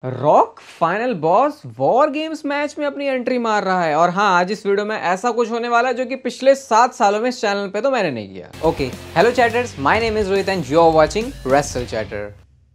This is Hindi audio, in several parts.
Rock final boss war games match में अपनी एंट्री मार रहा है। और हाँ, आज इस वीडियो में ऐसा कुछ होने वाला है जो कि पिछले 7 सालों में इस चैनल पे तो मैंने नहीं किया। Okay, hello chatters, my name is Rohit and you are watching Wrestle Chatter.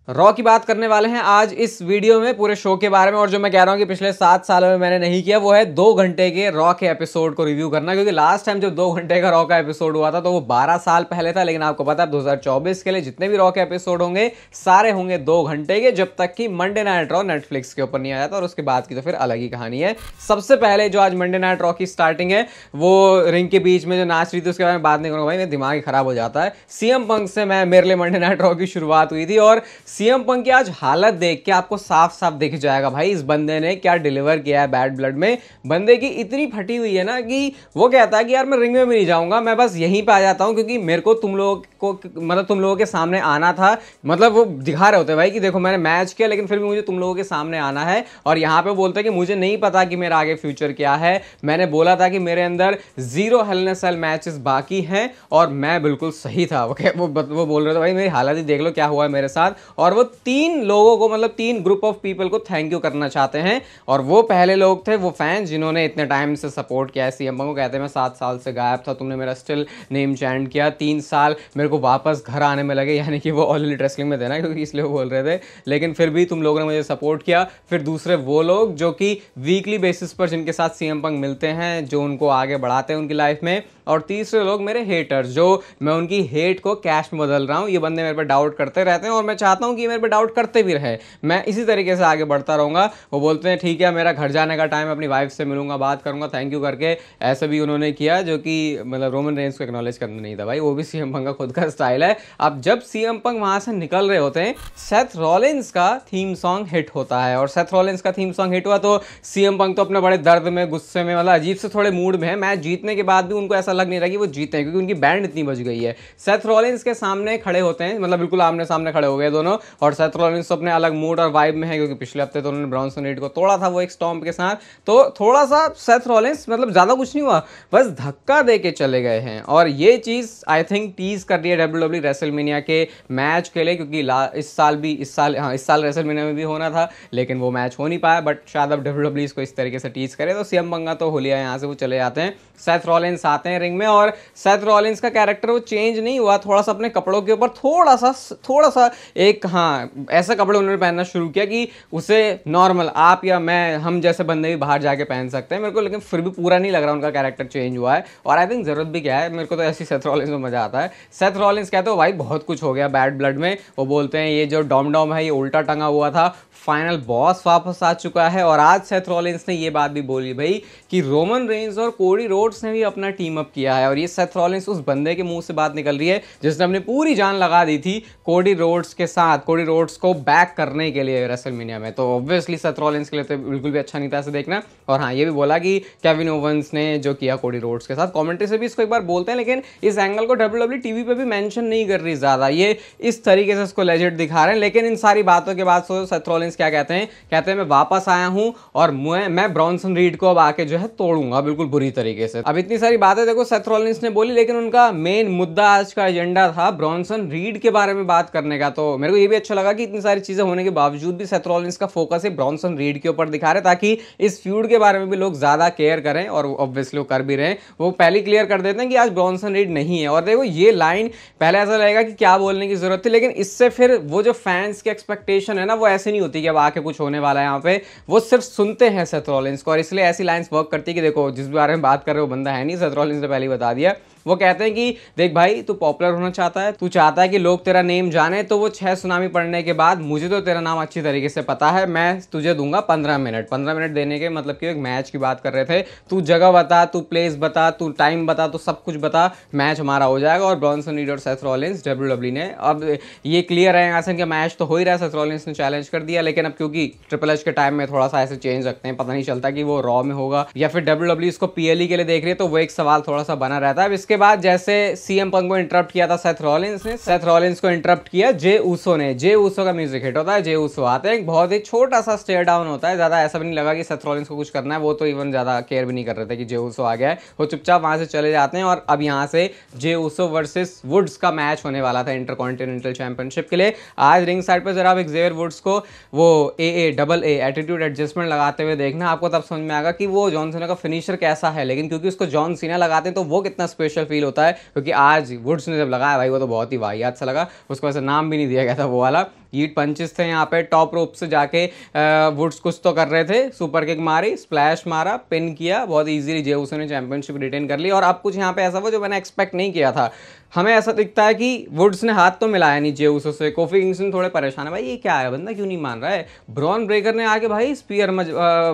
Raw की बात करने वाले हैं आज इस वीडियो में पूरे शो के बारे में। और जो मैं कह रहा हूं कि पिछले 7 सालों में मैंने नहीं किया, वो है 2 घंटे के रॉ के एपिसोड को रिव्यू करना। क्योंकि लास्ट टाइम जब 2 घंटे का रॉ का एपिसोड हुआ था तो वो 12 साल पहले था। लेकिन आपको पता है 2024 के लिए जितने भी रॉ के एपिसोड होंगे सारे होंगे 2 घंटे के, जब तक कि मंडे नाइट रॉ नेटफ्लिक्स के ऊपर नहीं आ जाता। और उसके बाद की तो फिर अलग ही कहानी है। सबसे पहले जो आज मंडे नाइट रॉ की स्टार्टिंग है, वो रिंग के बीच में जो नाच रही थी उसके बारे में बात नहीं करूंगा भाई, मेरा दिमाग ही खराब हो जाता है। सीएम पंक से मेरे लिए मंडे नाइट रॉ की शुरुआत हुई थी। और सीएम पंक की आज हालत देख के आपको साफ साफ दिख जाएगा भाई इस बंदे ने क्या डिलीवर किया है बैड ब्लड में। बंदे की इतनी फटी हुई है ना कि वो कहता है कि यार मैं रिंग में भी नहीं जाऊंगा, मैं बस यहीं पे आ जाता हूं क्योंकि मेरे को तुम लोगों को मतलब तुम लोगों के सामने आना था। मतलब वो दिखा रहे होते भाई कि देखो मैंने मैच किया लेकिन फिर भी मुझे तुम लोगों के सामने आना है। और यहां पे बोलते हैं कि मुझे नहीं पता कि मेरा आगे फ्यूचर क्या है। मैंने बोला था कि मेरे अंदर 0 हेल इन अ सेल मैचेस बाकी हैं और मैं बिल्कुल सही था। वो बोल रहे थे भाई मेरी हालत ही देख लो क्या हुआ है मेरे साथ। और वो 3 लोगों को, मतलब 3 ग्रुप ऑफ पीपल को थैंक यू करना चाहते हैं। और वो पहले लोग थे वो फैंस जिन्होंने इतने टाइम से सपोर्ट किया है सीएम पंक को। कहते हैं मैं 7 साल से गायब था, तुमने मेरा स्टिल नेम चैंट किया, 3 साल मेरे को वापस घर आने में लगे, यानी कि वो ऑल एलिट रेसलिंग में थे ना, क्योंकि इसलिए वो बोल रहे थे। लेकिन फिर भी तुम लोगों ने मुझे सपोर्ट किया। फिर दूसरे वो लोग जो कि वीकली बेसिस पर जिनके साथ सीएम पंक मिलते हैं, जो उनको आगे बढ़ाते हैं उनकी लाइफ में। और तीसरे लोग मेरे हेटर्स, जो मैं उनकी हेट को कैश में बदल रहा हूं। ये बंदे मेरे पे डाउट करते रहते हैं और मैं चाहता हूं कि मेरे पे डाउट करते भी रहे, मैं इसी तरीके से आगे बढ़ता रहूंगा। वो बोलते हैं ठीक है मेरा घर जाने का टाइम, अपनी वाइफ से मिलूंगा, बात करूंगा, थैंक यू करके। ऐसे भी उन्होंने किया जो कि मतलब रोमन रेंस को एक्नॉलेज करना नहीं था भाई, वो भी सीएम पंक का खुद का स्टाइल है। अब जब सीएम पंक वहां से निकल रहे होते हैं, सेथ रॉलिंस का थीम सॉन्ग हिट होता है। और सेथ रॉलिंस का थीम सॉन्ग हिट हुआ तो सीएम पंक तो अपने बड़े दर्द में, गुस्से में, मतलब अजीब से थोड़े मूड में है। मैच जीतने के बाद भी उनको ऐसा लग नहीं रहा कि वो जीते हैं, क्योंकि उनकी बैंड इतनी बज गई है। सेथ रॉलिंस के सामने खड़े होते हैं, मतलब बिल्कुल आमने सामने खड़े हो गए दोनों। और सेथ रॉलिंस अपने अलग मूड और वाइब में है, क्योंकि पिछले हफ्ते तो उन्होंने ब्रॉन्सन रीड को तोड़ा था वो एक स्टॉम्प के साथ। तो थोड़ा सा सेथ रॉलिंस, मतलब ज्यादा कुछ नहीं हुआ, बस धक्का दे के चले गए हैं। और ये चीज आई थिंक टीज कर रही है डब्ल्यूडब्ल्यू रेसलमेनिया के मैच के लिए, क्योंकि इस साल रेसलमेनिया में भी होना था लेकिन वो मैच हो नहीं पाया। बट शायद अब डब्ल्यूडब्ल्यू इसको इस तरीके से टीज करे तो सीएम पंक तो हो लिया, यहाँ से वो चले जाते हैं। सेथ रॉलिंस आते हैं रिंग में और सेथ रॉलिंस का कैरेक्टर वो चेंज नहीं हुआ, थोड़ा सा अपने कपड़ों के ऊपर थोड़ा सा एक, हाँ, ऐसा कपड़े उन्होंने पहनना शुरू किया कि उसे नॉर्मल आप या मैं, हम जैसे बंदे भी बाहर जाके पहन सकते हैं मेरे को। लेकिन फिर भी पूरा नहीं लग रहा उनका कैरेक्टर चेंज हुआ है। और आई थिंक जरूरत भी क्या है, मेरे को तो ऐसी सेथ रॉलिंस में मजा आता है। सेथ रॉलिंस कहते हो भाई बहुत कुछ हो गया बैड ब्लड में। वो बोलते हैं ये जो डॉम है ये उल्टा टंगा हुआ था, फाइनल बॉस वापस आ चुका है। और आज सेथ रॉलिंस ने ये बात भी बोली भाई कि रोमन रेंस और कोडी रोड्स ने भी अपना टीम अप किया है। और ये सेथ रॉलिंस उस बंदे के मुंह से बात निकल रही है जिसने अपनी पूरी जान लगा दी थी कोडी रोड्स के साथ, कोडी रोड्स को बैक करने के लिए रेसलमेनिया में। तो ऑब्वियसली सेथ रॉलिंस के लिए तो बिल्कुल भी अच्छा नहीं था ऐसे देखना। और हाँ, ये भी बोला कि केविन ओवंस ने जो किया कोडी रोड्स के साथ, कमेंट्री से भी इसको एक बार बोलते हैं, लेकिन इस एंगल को डब्ल्यूडब्ल्यू टीवी पे भी मेंशन नहीं कर रही ज्यादा, ये इस तरीके से इसको लेजिट दिखा रहे हैं। लेकिन इन सारी बातों के बाद सेथ रॉलिंस क्या कहते हैं, मैं वापस आया हूं और मैं ब्रॉन्सन रीड को अब आके जो है तोड़ूंगा बिल्कुल बुरी तरीके से। अब इतनी सारी बातें देखो सेथ रॉलिंस ने बोली, लेकिन उनका मेन मुद्दा आज का एजेंडा था ब्रॉन्सन रीड के बारे में बात करने का। तो मेरे को ये भी अच्छा लगा कि इतनी सारी चीजें होने के बावजूद भी सेथ रॉलिंस का फोकस है ब्रॉन्सन रीड के ऊपर दिखा रहे, ताकि इस फ्यूड के बारे में भी लोग ज्यादा केयर करें। और ऑब्वियसली वो कर भी रहे हैं, वो पहले क्लियर कर देते हैं कि आज ब्रॉन्सन रीड नहीं है। और देखो ये लाइन पहले ऐसा लगेगा कि क्या बोलने की जरूरत थी, लेकिन इससे फिर वो जो फैंस की एक्सपेक्टेशन है ना, वो ऐसे नहीं होती कि अब आके कुछ होने वाला है यहाँ पे। वो सिर्फ सुनते हैं सेथ रॉलिंस को, और इसलिए ऐसी लाइंस वर्क करती है कि देखो जिस बारे में बात कर रहे हो बंदा है नहीं, सेथ रॉलिंस ने पहले ही बता दिया। वो कहते हैं कि देख भाई तू पॉपुलर होना चाहता है, तू चाहता है कि लोग तेरा नेम जाने, तो वो 6 सुनामी पढ़ने के बाद मुझे तो तेरा नाम अच्छी तरीके से पता है, मैं तुझे दूंगा 15 मिनट। 15 मिनट देने के मतलब कि एक मैच की बात कर रहे थे। तू जगह बता, तू प्लेस बता, तू टाइम बता, तू सब कुछ बता, मैच हमारा हो जाएगा। और ब्रॉन्सन रीड और सेथ रॉलिंस, डब्ल्यूडब्ल्यू ने अब ये क्लियर है यहाँ से कि मैच तो हो ही रहा है, सेथ रॉलिंस ने चैलेंज कर दिया। लेकिन अब क्योंकि ट्रिपल एच के टाइम में थोड़ा सा ऐसे चेंज रखते हैं, पता नहीं चलता कि वो रॉ में होगा या फिर डब्ल्यूडब्ल्यू इसको पीएलई के लिए देख रही है, तो वो एक सवाल थोड़ा सा बना रहता है। अब इसके उसके बाद जैसे सीएम पंक को इंटरप्ट किया था सेथ रॉलिंस ने, सेथ रॉलिंस को इंटरप्ट किया जे ऊसो ने। जे ऊसो का म्यूजिक हिट होता है, जे ऊसो आते हैं, एक बहुत ही छोटा सा स्टेयर डाउन होता है, ज्यादा ऐसा भी नहीं लगा कि सेथ रॉलिंस को कुछ करना है, वो तो इवन ज्यादा केयर भी नहीं कर रहे थे कि जे ऊसो आ गया है, वो चुपचाप वहां से चले जाते हैं। और अब यहाँ से जे ऊसो वर्सेस वुड्स का मैच होने वाला था इंटरकॉन्टिनेंटल चैंपियनशिप के लिए। आज रिंग साइड पर जरा आप एक्जेवियर वुड्स को वो AA एटीट्यूड एडजस्टमेंट लगाते हुए देखना, आपको तब समझ में आएगा कि वो जॉन सीना का फिनिशर कैसा है। लेकिन क्योंकि उसको जॉन सीना लगाते हैं तो वो कितना स्पेशल फील होता है, क्योंकि आज वुड्स ने जब लगाया भाई वो तो बहुत ही वाहियात सा लगा। उसको ऐसा नाम भी नहीं दिया गया था वो वाला। ईट पंचेस थे यहाँ पे, टॉप रोप से जाके वुड्स कुछ तो कर रहे थे, सुपर किक मारी, स्प्लैश मारा, पिन किया, बहुत इजीली जे ऊसो ने चैंपियनशिप रिटेन कर ली। और अब कुछ यहाँ पे ऐसा हुआ जो मैंने एक्सपेक्ट नहीं किया था। हमें ऐसा दिखता है कि वुड्स ने हाथ तो मिलाया नहीं जे ऊसो से। कोफी किंगस्टन थोड़े परेशान है, भाई ये क्या है, बंदा क्यों नहीं मान रहा है। ब्रॉन ब्रेकर ने आके भाई स्पीयर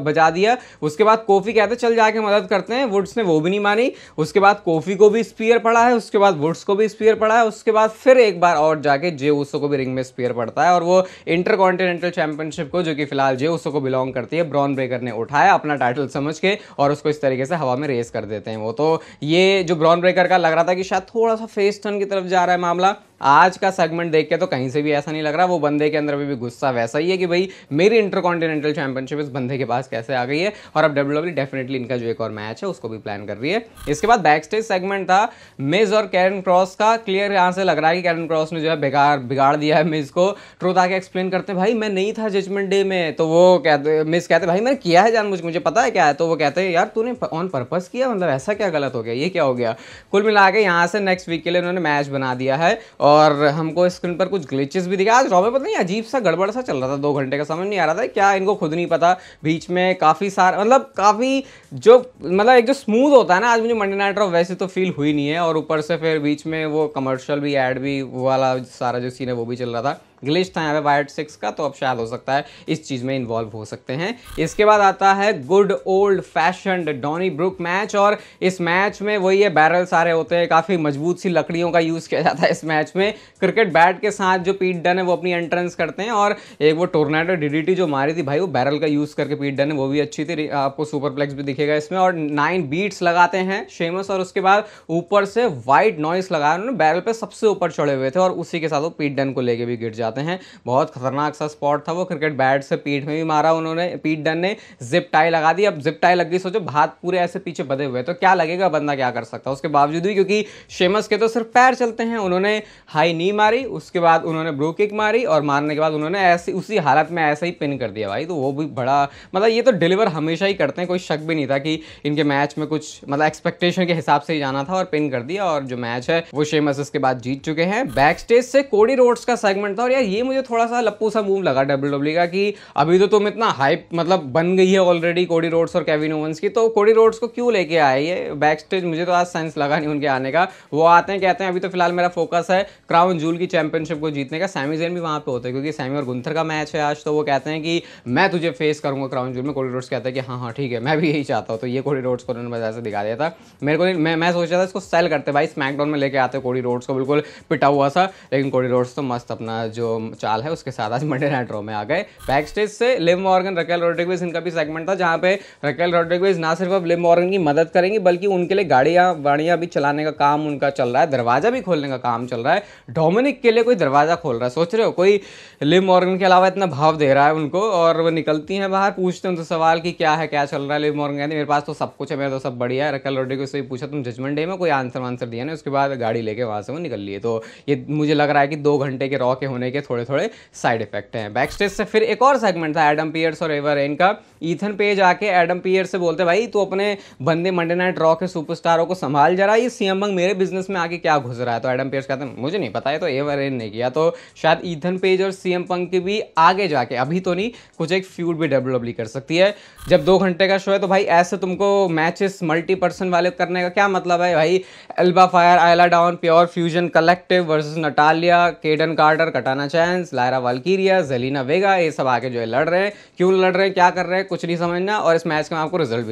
बजा दिया। उसके बाद कोफी कहते चल जाके मदद करते हैं, वुड्स ने वो भी नहीं मानी। उसके बाद कोफी को भी स्पीयर पड़ा है, उसके बाद वुड्स को भी स्पीयर पड़ा है, उसके बाद फिर एक बार और जाके जे ऊसो को भी रिंग में स्पीयर पड़ता है। और वो इंटरकॉन्टिनेंटल चैंपियनशिप को, जो कि फिलहाल जे ऊसो को बिलोंग करती है, ब्रॉन ब्रेकर ने उठाया अपना टाइटल समझ के और उसको इस तरीके से हवा में रेस कर देते हैं वो। तो ये जो ब्रॉन ब्रेकर का लग रहा था कि शायद थोड़ा सा फेस टर्न की तरफ जा रहा है मामला, आज का सेगमेंट देख के तो कहीं से भी ऐसा नहीं लग रहा। वो बंदे के अंदर भी गुस्सा वैसा ही है कि भाई मेरी इंटरकॉन्टिनेंटल चैंपियनशिप इस बंदे के पास कैसे आ गई है। और अब WWE डेफिनेटली इनका जो एक और मैच है उसको भी प्लान कर रही है। इसके बाद बैक स्टेज सेगमेंट था मिज और कैरन क्रॉस का। क्लियर यहाँ से लग रहा है कि कैरन क्रॉस ने जो है बिगाड़ दिया है मिज को। ट्रुथ आके एक्सप्लेन करते हैं भाई मैं नहीं था जजमेंट डे में, तो वो कहते मिज कहते भाई मैंने किया है जानबूझ, मुझे पता है क्या है। तो वो कहते हैं यार तूने ऑन पर्पस किया, मतलब ऐसा क्या गलत हो गया, ये क्या हो गया। कुल मिला के यहाँ से नेक्स्ट वीक के लिए उन्होंने मैच बना दिया है। और हमको स्क्रीन पर कुछ ग्लिचेस भी दिखा। आज रॉ में पता नहीं अजीब सा गड़बड़ सा चल रहा था, 2 घंटे का समझ नहीं आ रहा था क्या, इनको खुद नहीं पता। बीच में काफ़ी सारा मतलब काफ़ी जो मतलब एक जो स्मूथ होता है ना, आज मुझे मंडे नाइट रॉ वैसे तो फील हुई नहीं है। और ऊपर से फिर बीच में वो कमर्शियल भी, ऐड भी, वो वाला सारा जो सीन है वो भी चल रहा था। ग्लिच था यहाँ पे वाइट 6 का, तो अब शायद हो सकता है इस चीज़ में इन्वॉल्व हो सकते हैं। इसके बाद आता है good old fashioned Donnybrook match. और इस मैच में वही है, बैरल सारे होते हैं, काफ़ी मजबूत सी लकड़ियों का यूज़ किया जाता है इस मैच में। क्रिकेट बैट के साथ जो पीट डन है वो अपनी एंट्रेंस करते हैं। और एक वो टोर्नेडो डीडीटी जो मारी थी भाई, वो बैरल का यूज़ करके पीट डन है, वो भी अच्छी थी। आपको सुपर प्लेक्स भी दिखेगा इसमें। और 9 बीट्स लगाते हैं शेमस। और उसके बाद ऊपर से वाइट नॉइस लगाया उन्होंने, बैरल पे सबसे ऊपर चढ़े हुए थे और उसी के साथ वो पीट डन को लेके भी गिर जाते हैं। बहुत खतरनाक सा स्पॉट था वो। क्रिकेट बैट से पीठ में भी मारा उन्होंने, पीट डन ने जिप टाई लगा दी। अब जिप टाई लग गई, सोचो हाथ पूरे ऐसे पीछे बंधे हुए, तो क्या लगेगा, बंदा क्या कर सकता है। उसके बावजूद भी, क्योंकि शेमस के तो सिर्फ पैर चलते हैं, उन्होंने हाई नी मारी, उसके बाद उन्होंने ब्रो किक मारी और मारने के बाद उन्होंने ऐसी उसी हालत में ऐसे ही पिन कर दिया भाई। तो वो भी बड़ा मतलब ये तो डिलीवर हमेशा ही करते हैं, कोई शक भी नहीं था कि इनके मैच में कुछ मतलब एक्सपेक्टेशन के हिसाब से ही जाना था और पिन कर दिया। और जो मैच है वो शेमस इसके बाद जीत चुके हैं। बैक स्टेज से कोडी रोड्स का सेगमेंट था। और यार ये मुझे थोड़ा सा लप्पू सा मूव लगा WWE का कि अभी तो तुम इतना हाइप मतलब बन गई है ऑलरेडी कोडी रोड्स और केविन ओवेंस की, तो कोडी रोड्स को क्यों लेके आए ये बैक स्टेज। मुझे तो आज सेंस लगा नहीं उनके आने का। वो आते हैं कहते हैं अभी तो फिलहाल मेरा फोकस है क्राउन जूल की चैंपियनशिप को जीतने का। सैमी ज़ेन भी वहां पे होते हैं क्योंकि सैमी और गुंथर का मैच है आज, तो वो कहते हैं कि मैं तुझे फेस करूंगा क्राउन जूल में। कोडी रोड्स कहता है कि हाँ ठीक है, मैं भी यही चाहता हूँ। तो ये कोडी रोड्स को उन्होंने बस ऐसे दिखा दिया था। मेरे को मैं सोच रहा था इसको सेल करते भाई, स्मैकडाउन में लेके आते कोडी रोड्स को बिल्कुल पिटा हुआ सा, लेकिन कोडी रोड्स तो मस्त अपना जो चाल है उसके साथ आज मंडे नाइट रॉ में आ गए। बैक स्टेज से लिव मॉर्गन, रकेल रोड्रिगेज, इनका भी सेगमेंट था जहां पे रकेल रोड्रिगेज ना सिर्फ अब लिव मॉर्गन की मदद करेंगी बल्कि उनके लिए गाड़ियां भी चलाने का काम उनका चल रहा है, दरवाजा भी खोलने का काम चल रहा है। डोमिनिक के लिए कोई दरवाजा खोल रहा है, सोच रहे हो, कोई लिव मॉर्गन के अलावा इतना भाव दे रहा है उनको। और वो निकलती हैं बाहर, पूछते हैं उनसे सवाल कि क्या है, क्या चल रहा है। लिव मॉर्गन कहती मेरे पास तो सब कुछ है, मेरा तो सब बढ़िया है। रकेल रोड्रिगेज से पूछा तुम जजमेंट डे में, कोई आंसर दिया ना। उसके बाद गाड़ी लेके वहां से वो निकल लिए। तो ये मुझे लग रहा है कि 2 घंटे के रॉ के होने के थोड़े थोड़े साइड इफेक्ट हैं। बैक स्टेज से फिर एक और सेगमेंट था एडम पियर्स और एवा रेन का। ईथन पेज आके एडम पियर्स से बोलते भाई तू अपने बंदे मंडे नाइट रॉ के सुपरस्टारों को संभाल जरा, ये सीएम पंक मेरे बिजनेस में आके क्या घुस रहा है। तो एडम पियर्स कहते हैं मुझे नहीं पता है, तो एवा रेन ने किया। तो शायद ईथन पेज और सीएम पंक की भी आगे जाके, अभी तो नहीं, कुछ एक फ्यूड भी WWE कर सकती है। जब 2 घंटे का शो है तो भाई ऐसे तुमको मैचेस मल्टी पर्सन वाले करने का क्या मतलब है भाई। Alba Fyre, Isla Dawn, Pure Fusion Collective versus Natalya, Kayden Carter, Katana Chance, Lyra Valkyria, Zelina Vega, ये सब आके जो है लड़ रहे हैं। क्यों लड़ रहे हैं, क्या कर रहे हैं, कुछ नहीं समझना। और इस मैच का आपको रिजल्ट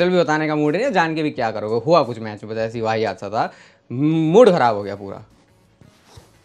भी बताने का मूड है, जान के भी क्या करोगे। हुआ कुछ मैच में ऐसी वाहियात सा था, मूड खराब हो गया पूरा।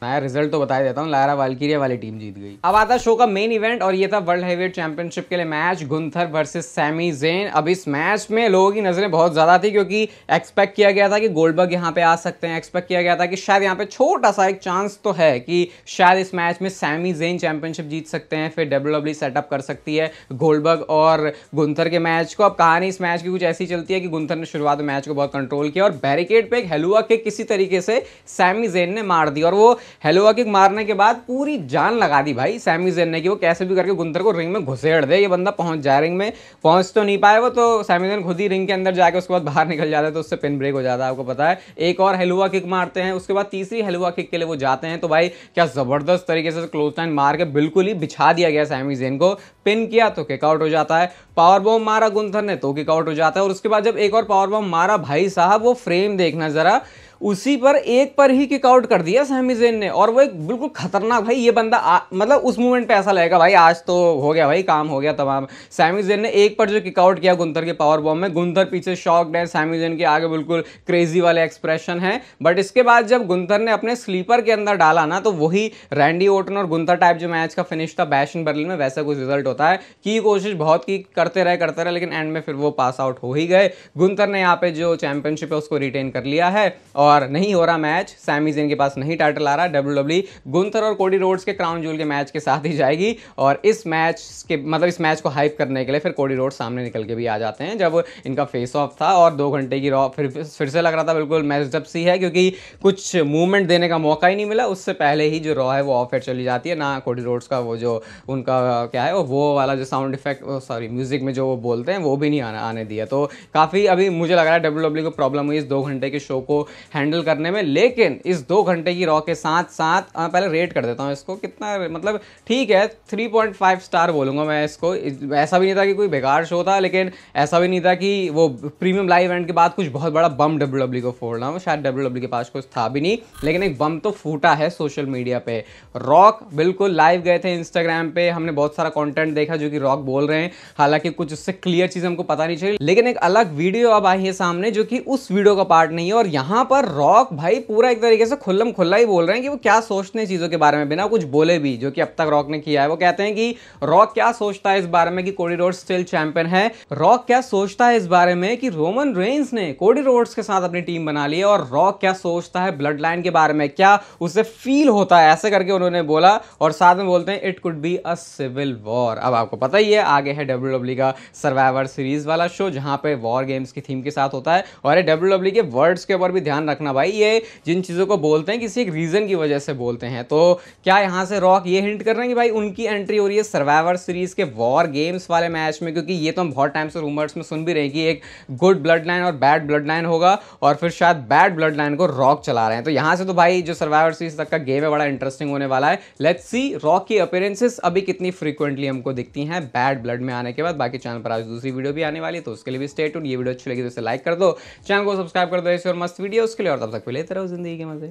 मैं रिजल्ट तो बता देता हूँ, लारा वाल्किरिया वाली टीम जीत गई। अब आता है शो का मेन इवेंट और ये था वर्ल्ड हेवीवेट चैंपियनशिप के लिए match, Gunther versus Sami Zayn. अब इस मैच में लोगों की नजरें बहुत ज्यादा थी क्योंकि एक्सपेक्ट किया गया था कि गोल्डबर्ग यहाँ पे आ सकते हैं, एक्सपेक्ट किया गया था कि शायद यहाँ पे छोटा सा एक चांस तो है कि शायद इस मैच में सैमी ज़ेन चैंपियनशिप जीत सकते हैं, फिर WWE सेटअप कर सकती है गोल्डबर्ग और गुंथर के मैच को। अब कहानी इस मैच की कुछ ऐसी चलती है कि गुंथर ने शुरुआत में मैच को बहुत कंट्रोल किया और बैरिकेड पे एक हेलुआ किक किसी तरीके से सैमी ज़ेन ने मार दी और वो हेलुआ किक मारने के बाद पूरी जान लगा दी भाई सैमी ज़ेन ने कि वो कैसे भी करके गुंथर को रिंग में घुसेड़ दे, ये बंदा पहुंच जाए रिंग में। पहुंच तो नहीं पाए वो, तो सैमी ज़ेन खुद ही रिंग के अंदर जाके उसके बाद बाहर निकल जाता है, तो उससे पिन ब्रेक हो जाता है, आपको पता है। एक और हेलुआ किक मारते हैं, उसके बाद तीसरी हेलुआ किक के लिए वो जाते हैं, तो भाई क्या जबरदस्त तरीके से क्लोज लाइन मार के बिल्कुल ही बिछा दिया गया सैमी ज़ेन को। पिन किया तो किक आउट हो जाता है, पावर बॉम्ब मारा गुंथर ने तो किक आउट हो जाता है, और उसके बाद जब एक और पावर बॉम्ब मारा, भाई साहब वो फ्रेम देखना जरा, उसी पर एक पर ही किक आउट कर दिया सैमी ज़ेन ने। और वो एक बिल्कुल खतरनाक, भाई ये बंदा मतलब उस मोमेंट पे ऐसा लगेगा भाई आज तो हो गया भाई, काम हो गया तमाम। सैमी ज़ेन ने एक पर जो किक आउट किया गुंथर के पावर बॉम्ब में, गुंथर पीछे शॉक्ड है, सैमी ज़ेन के आगे बिल्कुल क्रेजी वाले एक्सप्रेशन है। बट इसके बाद जब गुंथर ने अपने स्लीपर के अंदर डाला ना, तो वही रैंडी ओर्टन और गुंथर टाइप जो मैच का फिनिश था बैश इन बर्लिन में, वैसा कुछ रिजल्ट होता है कि कोशिश बहुत की करते रहे, लेकिन एंड में फिर वो पास आउट हो ही गए। गुंथर ने यहाँ पे जो चैंपियनशिप है उसको रिटेन कर लिया है और नहीं हो रहा मैच, सैमी ज़ेन के पास नहीं टाइटल आ रहा। WWE गुंथर और कोडी रोड्स के क्राउन जूल के मैच के साथ ही जाएगी और इस मैच के मतलब इस मैच को हाइप करने के लिए फिर कोडी रोड्स सामने निकल के भी आ जाते हैं। जब इनका फेस ऑफ था और 2 घंटे की रॉ फिर से लग रहा था बिल्कुल मैचअप सी है, क्योंकि कुछ मूवमेंट देने का मौका ही नहीं मिला। उससे पहले ही जो रॉ है वो ऑफ एयर चली जाती है, ना कोडी रोड्स का वो जो उनका क्या है वो वाला जो साउंड इफेक्ट, सॉरी म्यूजिक में जो वो बोलते हैं वो भी नहीं आने दिया। तो काफ़ी अभी मुझे लग रहा है WWE को प्रॉब्लम हुई इस 2 घंटे के शो को हैंडल करने में। लेकिन इस 2 घंटे की रॉ के साथ साथ पहले रेट कर देता हूँ इसको, कितना मतलब ठीक है 3.5 स्टार बोलूँगा मैं इसको। ऐसा भी नहीं था कि कोई बेकार शो था, लेकिन ऐसा भी नहीं था कि वो प्रीमियम लाइव इवेंट के बाद कुछ बहुत बड़ा बम WWE को फोड़ना हो, शायद WWE के पास कुछ था भी नहीं, लेकिन एक बम तो फूटा है सोशल मीडिया पे। रॉक बिल्कुल लाइव गए थे इंस्टाग्राम पे, हमने बहुत सारा कंटेंट देखा जो कि रॉक बोल रहे हैं, हालांकि कुछ उससे क्लियर चीज़ हमको पता नहीं चली, लेकिन एक अलग वीडियो अब आई है सामने जो कि उस वीडियो का पार्ट नहीं है। और यहाँ पर रॉक भाई पूरा एक तरीके से खुल्लम खुल्ला ही बोल रहे हैं कि वो क्या सोचते हैं चीज़ों के बारे में, बिना कुछ बोले भी, जो कि अब तक रॉक ने किया है। वो कहते हैं कि रॉक क्या सोचता है इस बारे में कि कोडी रोड्स स्टिल चैंपियन है, रॉक क्या सोचता है इस बारे में कि रोमन रेंस ने कोडी रोड्स के साथ अपनी टीम बना ली है, और रॉक क्या सोचता है ब्लड लाइन के बारे में, क्या उसे फील होता है, ऐसे करके उन्होंने बोला। और साथ में बोलते हैं it could be a civil war. अब आपको पता ही है आगे है WWE का सर्वाइवर सीरीज वाला शो, जहां पे वॉर गेम्स की थीम के साथ होता है। और ये WWE के वर्ड्स के ऊपर भी ध्यान रखना भाई, ये जिन चीज़ों को बोलते हैं किसी एक रीजन की वजह से बोलते हैं। तो क्या यहाँ से रॉक ये हिंट कर रहे हैं कि भाई उनकी एंट्री हो रही है सर्वाइवर सीरीज के वॉर गेम्स वाले मैच में, क्योंकि ये तो हम बहुत टाइम से रूमर्स में सुन भी रहे हैं कि एक गुड ब्लड लाइन और बैड ब्लड लाइन होगा, और फिर शायद बैड ब्लड लाइन को रॉक चला रहे हैं। तो यहाँ से तो भाई जो सर्वाइवर सीरीज तक का गेम है बड़ा इंटरेस्टिंग होने वाला है। लेट्स सी रॉक की अपीयरेंसेस अभी कितनी फ्रीक्वेंटली हमको दिखती हैं बैड ब्लड में आने के बाद। बाकी चैनल पर आज दूसरी वीडियो भी आने वाली है, तो उसके लिए भी स्टे ट्यून्ड। ये वीडियो अच्छी लगी तो इसे लाइक कर दो, चैनल को सब्सक्राइब कर दो ऐसे और मस्त वीडियो उसके लिए, और तब तक लेते रहो जिंदगी के मजे।